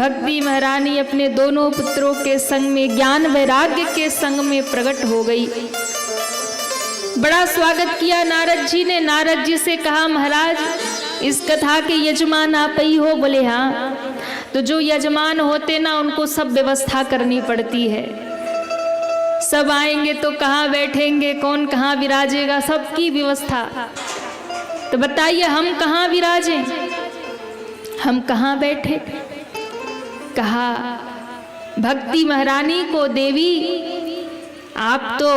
भक्ति महारानी अपने दोनों पुत्रों के संग में ज्ञान वैराग्य के संग में प्रकट हो गई। बड़ा स्वागत किया नारद जी ने। नारद जी से कहा, महाराज इस कथा के यजमान आप ही हो? बोले हाँ। तो जो यजमान होते ना, उनको सब व्यवस्था करनी पड़ती है। सब आएंगे तो कहाँ बैठेंगे, कौन कहाँ विराजेगा, सबकी व्यवस्था। तो बताइए हम कहाँ विराजें, हम कहाँ बैठे? कहा, भक्ति महारानी को, देवी आप तो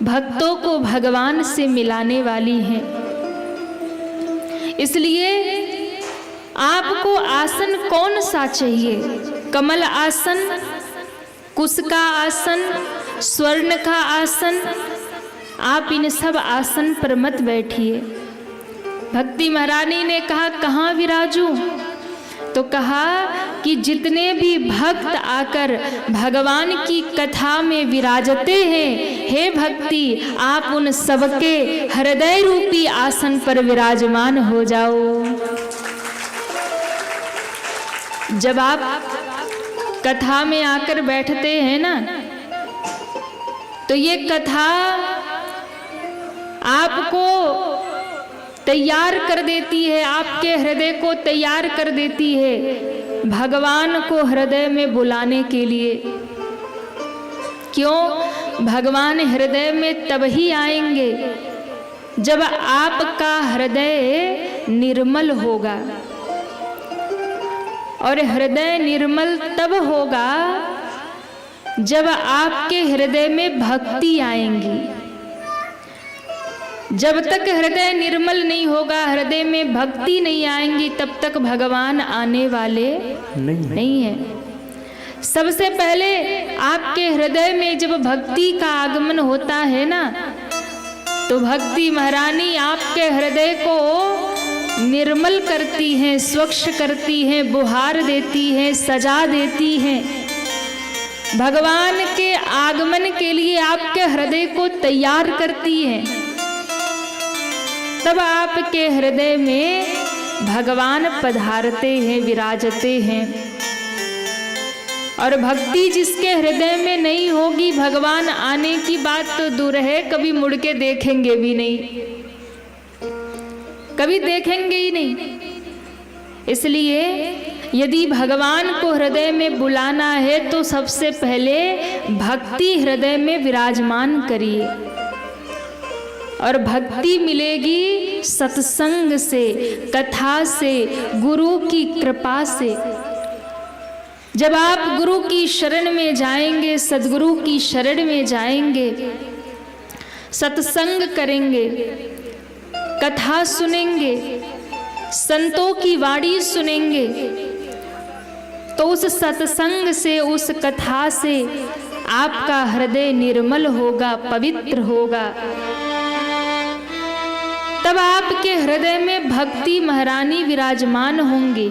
भक्तों को भगवान से मिलाने वाली हैं, इसलिए आपको आसन कौन सा चाहिए? कमल आसन, कुश का आसन, स्वर्ण का आसन, आप इन सब आसन पर मत बैठिए। भक्ति महारानी ने कहा, कहाँ विराजूं? तो कहा कि जितने भी भक्त आकर भगवान की कथा में विराजते हैं, हे भक्ति आप उन सबके हृदय रूपी आसन पर विराजमान हो जाओ। जब आप कथा में आकर बैठते हैं ना, तो ये कथा आपको तैयार कर देती है, आपके हृदय को तैयार कर देती है भगवान को हृदय में बुलाने के लिए। क्यों? भगवान हृदय में तब ही आएंगे जब आपका हृदय निर्मल होगा, और हृदय निर्मल तब होगा जब आपके हृदय में भक्ति आएंगी। जब तक हृदय निर्मल नहीं होगा, हृदय में भक्ति नहीं आएंगी, तब तक भगवान आने वाले नहीं है। सबसे पहले आपके हृदय में जब भक्ति का आगमन होता है ना, तो भक्ति महारानी आपके हृदय को निर्मल करती हैं, स्वच्छ करती हैं, बुहार देती हैं, सजा देती हैं। भगवान के आगमन के लिए आपके हृदय को तैयार करती हैं। तब आपके हृदय में भगवान पधारते हैं, विराजते हैं। और भक्ति जिसके हृदय में नहीं होगी, भगवान आने की बात तो दूर है, कभी मुड़ के देखेंगे भी नहीं, कभी देखेंगे ही नहीं। इसलिए यदि भगवान को हृदय में बुलाना है, तो सबसे पहले भक्ति हृदय में विराजमान करिए। और भक्ति मिलेगी सत्संग से, कथा से, गुरु की कृपा से। जब आप गुरु की शरण में जाएंगे, सद्गुरु की शरण में जाएंगे, सत्संग करेंगे, कथा सुनेंगे, संतों की वाणी सुनेंगे, तो उस सत्संग से, उस कथा से आपका हृदय निर्मल होगा, पवित्र होगा। तब आपके हृदय में भक्ति महारानी विराजमान होंगी।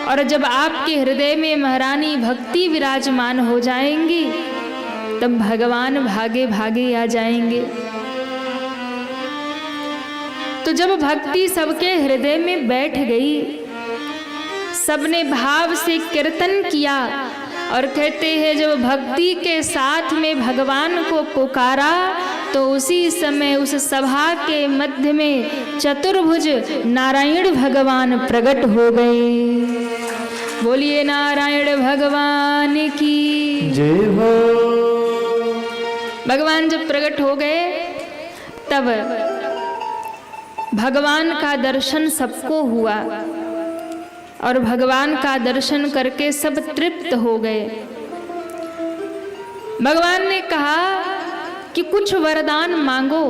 और जब आपके हृदय में महारानी भक्ति विराजमान हो जाएंगी, तब भगवान भागे भागे आ जाएंगे। तो जब भक्ति सबके हृदय में बैठ गई, सबने भाव से कीर्तन किया, और कहते हैं जब भक्ति के साथ में भगवान को पुकारा, तो उसी समय उस सभा के मध्य में चतुर्भुज नारायण भगवान प्रकट हो गए। बोलिए नारायण भगवान की जय हो। भगवान जब प्रकट हो गए, तब भगवान का दर्शन सबको हुआ, और भगवान का दर्शन करके सब तृप्त हो गए। भगवान ने कहा कि कुछ वरदान मांगो।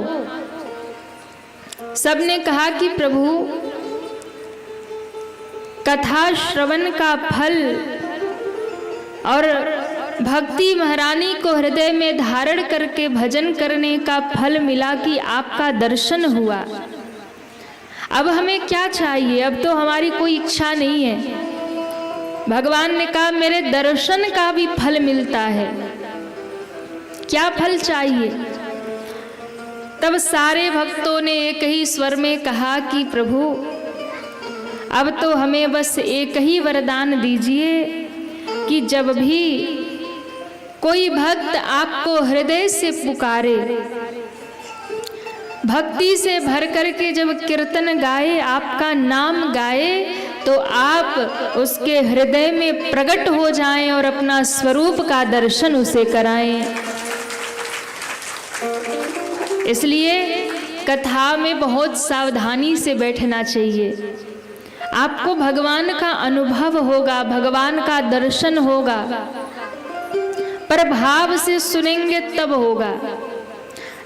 सबने कहा कि प्रभु, कथा श्रवण का फल और भक्ति महारानी को हृदय में धारण करके भजन करने का फल मिला कि आपका दर्शन हुआ। अब हमें क्या चाहिए? अब तो हमारी कोई इच्छा नहीं है। भगवान ने कहा मेरे दर्शन का भी फल मिलता है, क्या फल चाहिए? तब सारे भक्तों ने एक ही स्वर में कहा कि प्रभु, अब तो हमें बस एक ही वरदान दीजिए कि जब भी कोई भक्त आपको हृदय से पुकारे, भक्ति से भर करके जब कीर्तन गाए, आपका नाम गाए, तो आप उसके हृदय में प्रकट हो जाएं और अपना स्वरूप का दर्शन उसे कराएं। इसलिए कथा में बहुत सावधानी से बैठना चाहिए। आपको भगवान का अनुभव होगा, भगवान का दर्शन होगा, पर भाव से सुनेंगे तब होगा।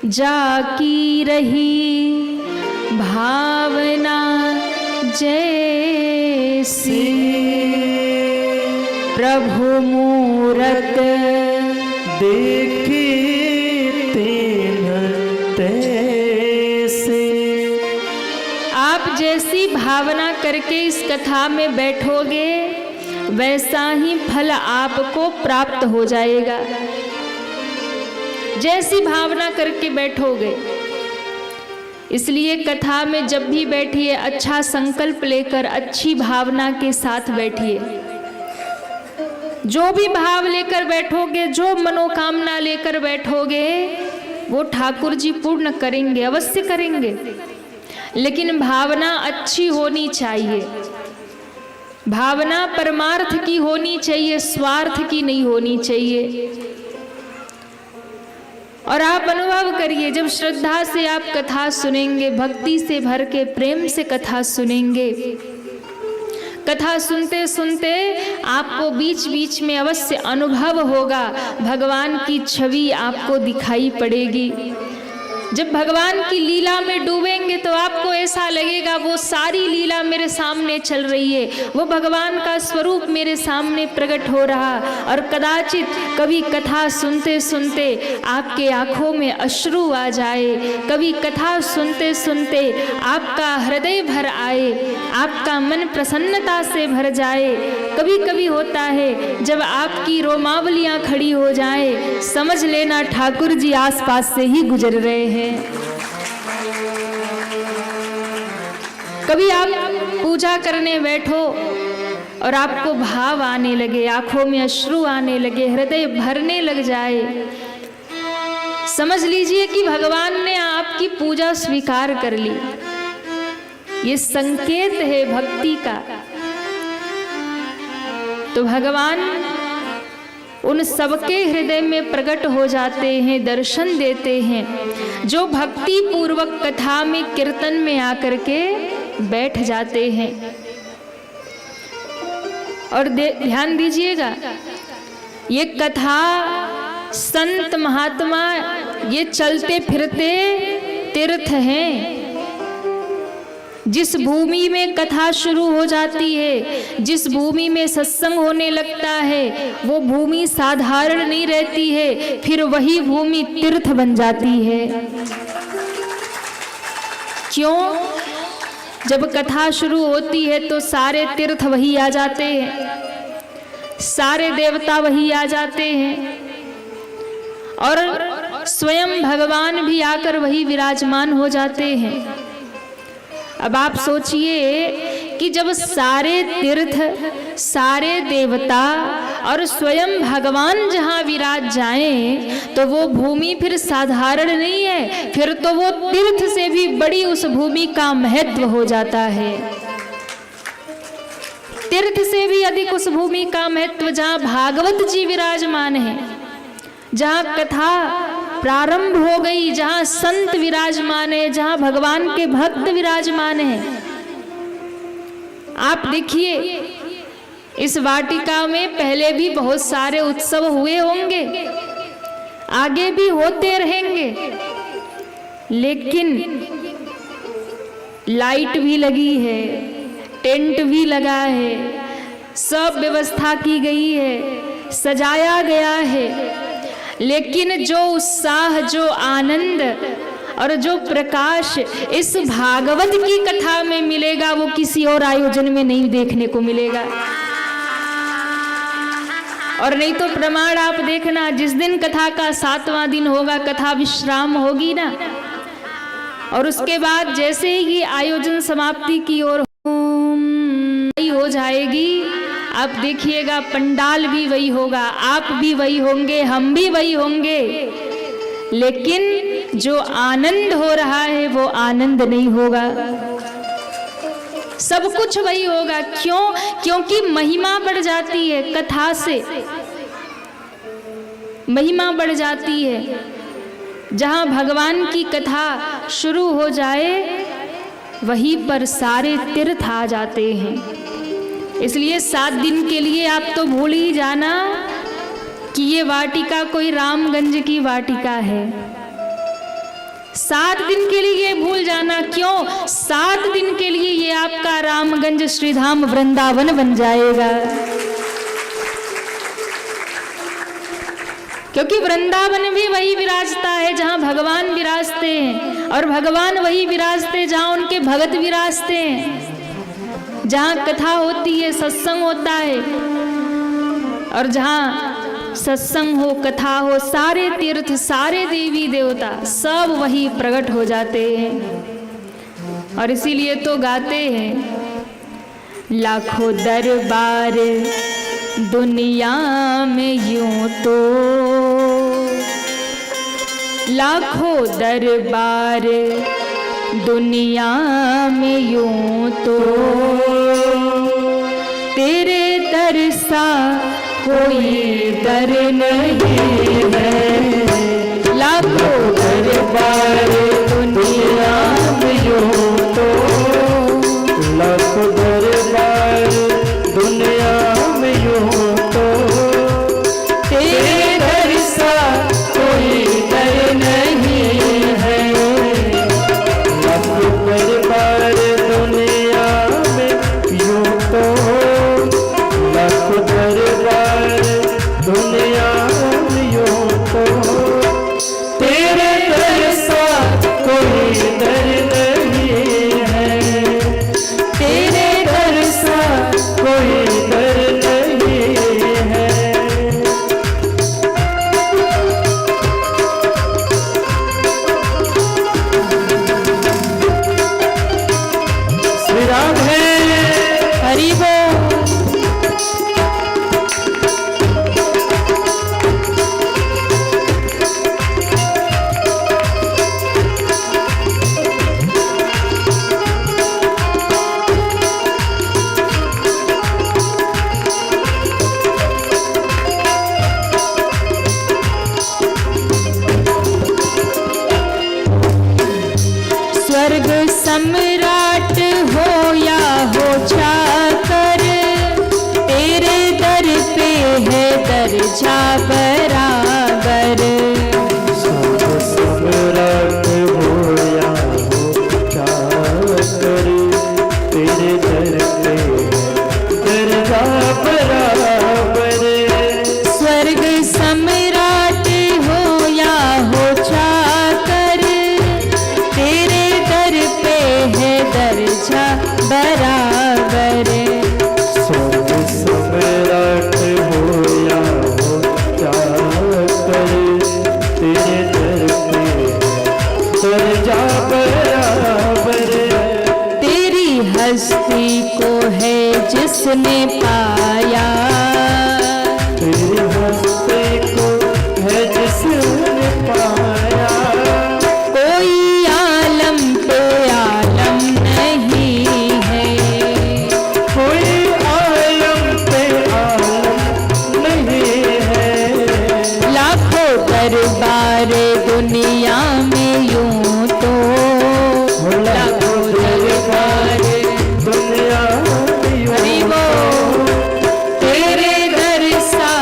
जाकी रही भावना जैसी, प्रभु मूरत देखे तैसे। आप जैसी भावना करके इस कथा में बैठोगे, वैसा ही फल आपको प्राप्त हो जाएगा। जैसी भावना करके बैठोगे। इसलिए कथा में जब भी बैठिए, अच्छा संकल्प लेकर, अच्छी भावना के साथ बैठिए। जो भी भाव लेकर बैठोगे, जो मनोकामना लेकर बैठोगे, वो ठाकुर जी पूर्ण करेंगे, अवश्य करेंगे। लेकिन भावना अच्छी होनी चाहिए। भावना परमार्थ की होनी चाहिए, स्वार्थ की नहीं होनी चाहिए। और आप अनुभव करिए, जब श्रद्धा से आप कथा सुनेंगे, भक्ति से भर के प्रेम से कथा सुनेंगे, कथा सुनते सुनते आपको बीच बीच में अवश्य अनुभव होगा, भगवान की छवि आपको दिखाई पड़ेगी। जब भगवान की लीला में डूबेंगे तो आपको ऐसा लगेगा वो सारी लीला मेरे सामने चल रही है, वो भगवान का स्वरूप मेरे सामने प्रकट हो रहा। और कदाचित कभी कथा सुनते सुनते आपके आंखों में अश्रु आ जाए, कभी कथा सुनते सुनते आपका हृदय भर आए, आपका मन प्रसन्नता से भर जाए। कभी कभी होता है जब आपकी रोमावलियां खड़ी हो जाए, समझ लेना ठाकुर जी आसपास से ही गुजर रहे हैं। कभी आप पूजा करने बैठो और आपको भाव आने लगे, आंखों में अश्रु आने लगे, हृदय भरने लग जाए, समझ लीजिए कि भगवान ने आपकी पूजा स्वीकार कर ली। ये संकेत है भक्ति का। तो भगवान उन सबके हृदय में प्रकट हो जाते हैं, दर्शन देते हैं, जो भक्ति पूर्वक कथा में, कीर्तन में आकर के बैठ जाते हैं। और ध्यान दीजिएगा, ये कथा संत महात्मा ये चलते फिरते तीर्थ हैं। जिस भूमि में कथा शुरू हो जाती है, जिस भूमि में सत्संग होने लगता है, वो भूमि साधारण नहीं रहती है, फिर वही भूमि तीर्थ बन जाती है। क्यों? जब कथा शुरू होती है तो सारे तीर्थ वही आ जाते हैं, सारे देवता वही आ जाते हैं, और स्वयं भगवान भी आकर वही विराजमान हो जाते हैं। अब आप सोचिए कि जब सारे तीर्थ, सारे देवता और स्वयं भगवान जहाँ विराज जाएं, तो वो भूमि फिर साधारण नहीं है, फिर तो वो तीर्थ से भी बड़ी उस भूमि का महत्व हो जाता है। तीर्थ से भी अधिक उस भूमि का महत्व जहाँ भागवत जी विराजमान है, जहाँ कथा प्रारंभ हो गई, जहाँ संत विराजमान है, जहाँ भगवान के भक्त विराजमान हैं। आप देखिए, इस वाटिका में पहले भी बहुत सारे उत्सव हुए होंगे, आगे भी होते रहेंगे, लेकिन लाइट भी लगी है, टेंट भी लगा है, सब व्यवस्था की गई है, सजाया गया है, लेकिन जो उत्साह, जो आनंद और जो प्रकाश इस भागवत की कथा में मिलेगा, वो किसी और आयोजन में नहीं देखने को मिलेगा। और नहीं तो प्रमाण आप देखना, जिस दिन कथा का 7वां दिन होगा, कथा विश्राम होगी ना, और उसके बाद जैसे ही आयोजन समाप्ति की ओर ही हो जाएगी। आप देखिएगा पंडाल भी वही होगा, आप भी वही होंगे, हम भी वही होंगे, लेकिन जो आनंद हो रहा है वो आनंद नहीं होगा। सब कुछ वही होगा। क्यों? क्योंकि महिमा बढ़ जाती है, कथा से महिमा बढ़ जाती है। जहां भगवान की कथा शुरू हो जाए वहीं पर सारे तीर्थ आ जाते हैं। इसलिए 7 दिन के लिए आप तो भूल ही जाना कि ये वाटिका कोई रामगंज की वाटिका है। 7 दिन के लिए भूल जाना। क्यों? 7 दिन के लिए ये आपका रामगंज श्रीधाम वृंदावन बन जाएगा। क्योंकि वृंदावन भी वही विराजता है जहां भगवान विराजते हैं, और भगवान वही विराजते हैं जहां उनके भगत विराजते हैं, जहां कथा होती है, सत्संग होता है। और जहां सत्संग हो, कथा हो, सारे तीर्थ, सारे देवी देवता सब वही प्रकट हो जाते हैं। और इसीलिए तो गाते हैं, लाखों दरबार दुनिया में यूं तो, लाखों दरबार दुनिया में यूं तो, तेरे दर सा कोई दर नहीं है। लाखों दरबार दुनिया में यूं तो, लाखों दरबार दुनिया में यूं तो, तेरे दर सा कोई दर नहीं है। लाखों दरबार दुनिया में यूं तो, लाखों दरबार दुनिया में यूं तो, तेरे दर सा कोई दर नहीं है। तेरे दर सा कोई दर नहीं है। श्री राधे हरि बोल। स्वर्ग सम्राट हो या हो चाकर, तेरे दर पे है दर्जा बराबर। स्वर्ग सम्राट हो या हो चाकर, तेरे दर पे दर्जा बराबर। स्वर्ग सम्राट हो या हो चाकर, तेरे दर पे है दर्जा बराबर। स्वर्ग सम्राट हो या हो चाकर, तेरे दर पे दर्जा बराबर। तेरी हस्ती को है जिसने पाया, तेरे हस्ते को है जिसने पाया, कोई आलम पे आलम नहीं है। कोई आलम पे आलम नहीं है। लाखों दरबार दुनिया में यूं तो, लाखों दरबार दुनिया में यूं हरि बोल। तेरे दर सा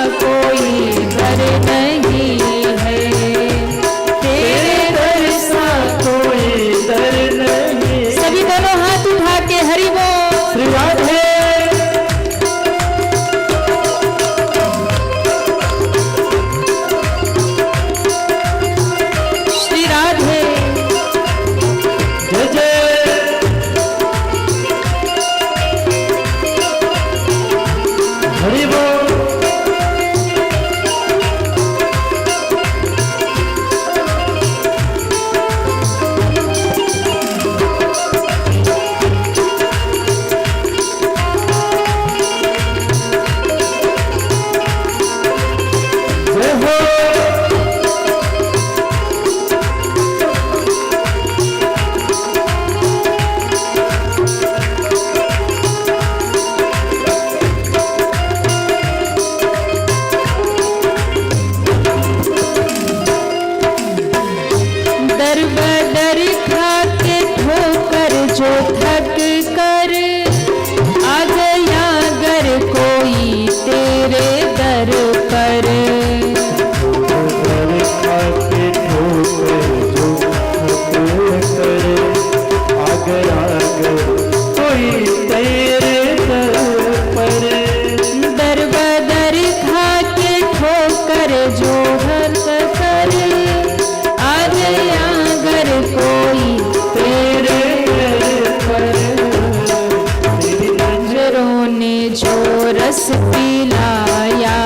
रस पिलाया,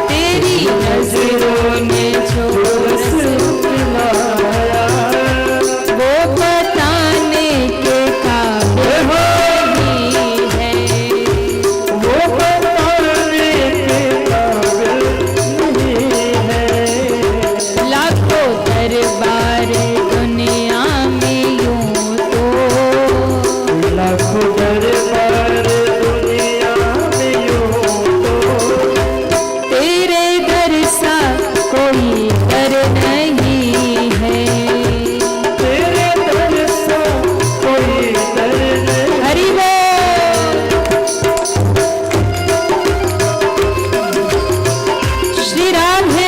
तेरी नजरों ने जो रस पिलाया, वो बताने के काबिल नहीं है, वो बताने के काबिल नहीं है। लाखों दरबार दुनिया में यूं तो, लाखों दरबार दुनिया में यूं तो, तेरे दर सा कोई दर नहीं है। तेरे दर सा कोई दर नहीं। हरि बोल। श्री राधे।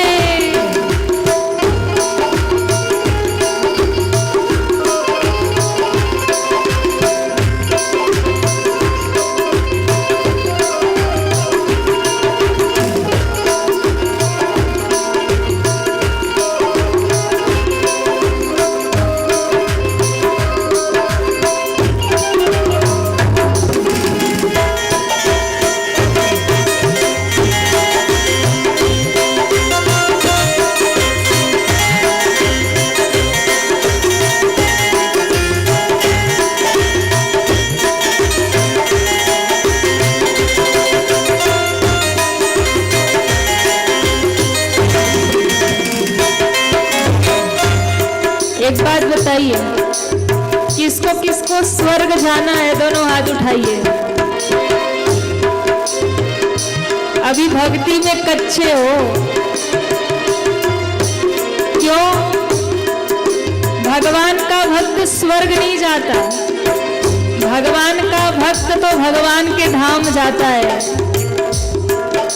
एक बात बताइए, किसको किसको स्वर्ग जाना है? दोनों हाथ उठाइए। अभी भक्ति में कच्चे हो, क्यों? भगवान का भक्त स्वर्ग नहीं जाता, भगवान का भक्त तो भगवान के धाम जाता है।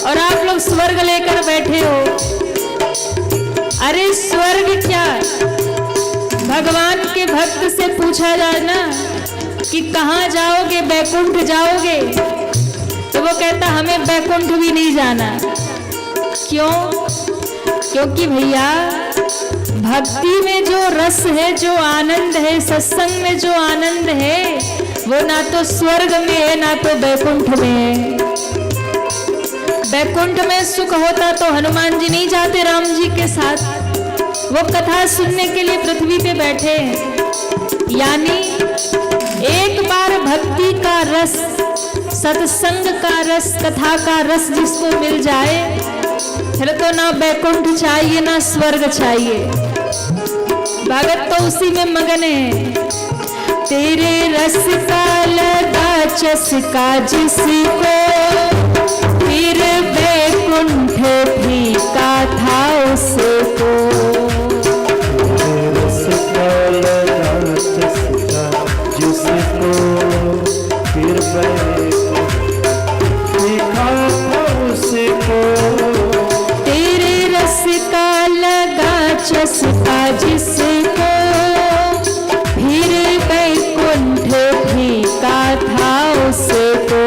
और आप लोग स्वर्ग लेकर बैठे हो। अरे स्वर्ग क्या, भगवान के भक्त से पूछा जाए ना कि कहाँ जाओगे, बैकुंठ जाओगे, तो वो कहता हमें बैकुंठ भी नहीं जाना। क्यों? क्योंकि भैया भक्ति में जो रस है, जो आनंद है, सत्संग में जो आनंद है, वो ना तो स्वर्ग में है ना तो बैकुंठ में है। बैकुंठ में सुख होता तो हनुमान जी नहीं जाते राम जी के साथ, वो कथा सुनने के लिए पृथ्वी पे बैठे हैं। यानी एक बार भक्ति का रस, सत्संग का रस, कथा का रस जिसको मिल जाए, फिर तो ना बैकुंठ चाहिए ना स्वर्ग चाहिए। भगत तो उसी में मगन है। तेरे रस का लगा चस्का जिसको, फिर बैकुंठ फीका था उसको। रस का लगा चस्का जिसको, फिर बैकुंठ फीका था उसको। तेरे रस का लगा चस्का जिसको, फिर बैकुंठ फीका था उसको।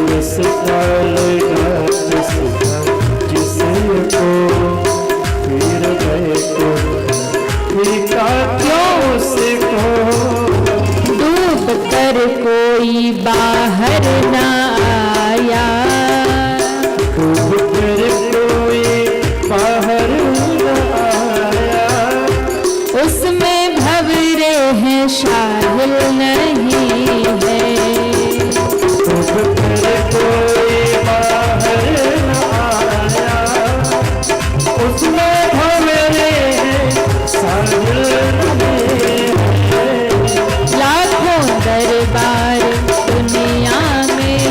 रस का लगा चस्का जिसको, फिर बैकुंठ फीका था उसको। डूब कर कोई बाहर ना आया, डूब कर कोई बाहर न आया, उसमें भंवरे हैं शाहिल नहीं है। डूब कर कोई बाहर न आया, उसमें भंवरे हैं शाहिल नहीं है। लाखों दरबार दुनिया में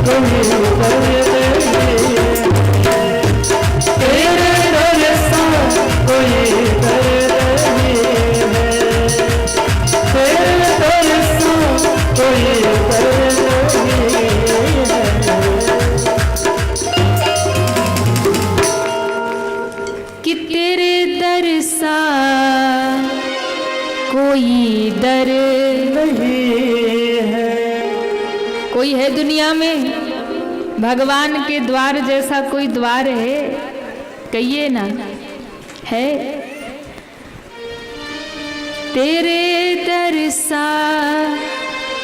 कोई दर्द नहीं है। तेरे दर सा कोई दर्द नहीं है। तेरे दर सा कोई दर्द नहीं है। कि तेरे दर सा कोई दर नहीं है। कोई है दुनिया में भगवान के द्वार जैसा कोई द्वार है? कहिए ना, है? तेरे दर सा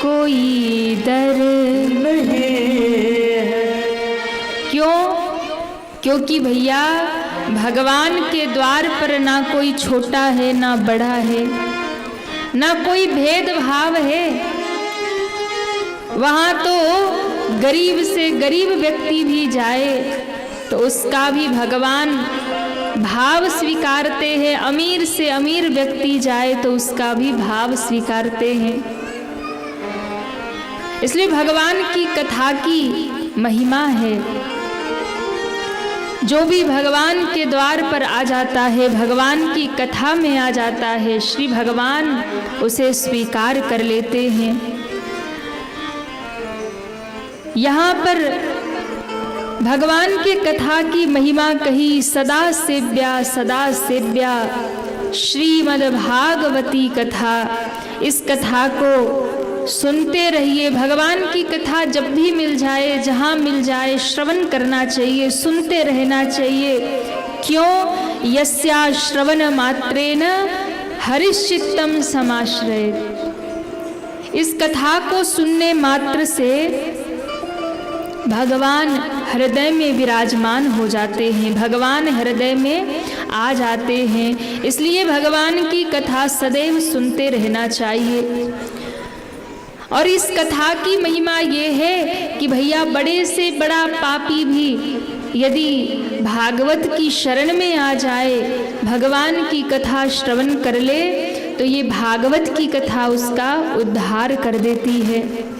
कोई दर नहीं है। क्यों? क्योंकि भैया भगवान के द्वार पर ना कोई छोटा है ना बड़ा है, ना कोई भेदभाव है। वहाँ तो गरीब से गरीब व्यक्ति भी जाए तो उसका भी भगवान भाव स्वीकारते हैं, अमीर से अमीर व्यक्ति जाए तो उसका भी भाव स्वीकारते हैं। इसलिए भगवान की कथा की महिमा है। जो भी भगवान के द्वार पर आ जाता है, भगवान की कथा में आ जाता है, श्री भगवान उसे स्वीकार कर लेते हैं। यहाँ पर भगवान के कथा की महिमा कही, सदा सेव्या श्रीमद् भागवती कथा। इस कथा को सुनते रहिए। भगवान की कथा जब भी मिल जाए, जहाँ मिल जाए, श्रवण करना चाहिए, सुनते रहना चाहिए। क्यों? यस्या श्रवण मात्रेन हरिश्चित्तम समाश्रयेत्। इस कथा को सुनने मात्र से भगवान हृदय में विराजमान हो जाते हैं, भगवान हृदय में आ जाते हैं। इसलिए भगवान की कथा सदैव सुनते रहना चाहिए। और इस कथा की महिमा ये है कि भैया बड़े से बड़ा पापी भी यदि भागवत की शरण में आ जाए, भगवान की कथा श्रवण कर ले, तो ये भागवत की कथा उसका उद्धार कर देती है।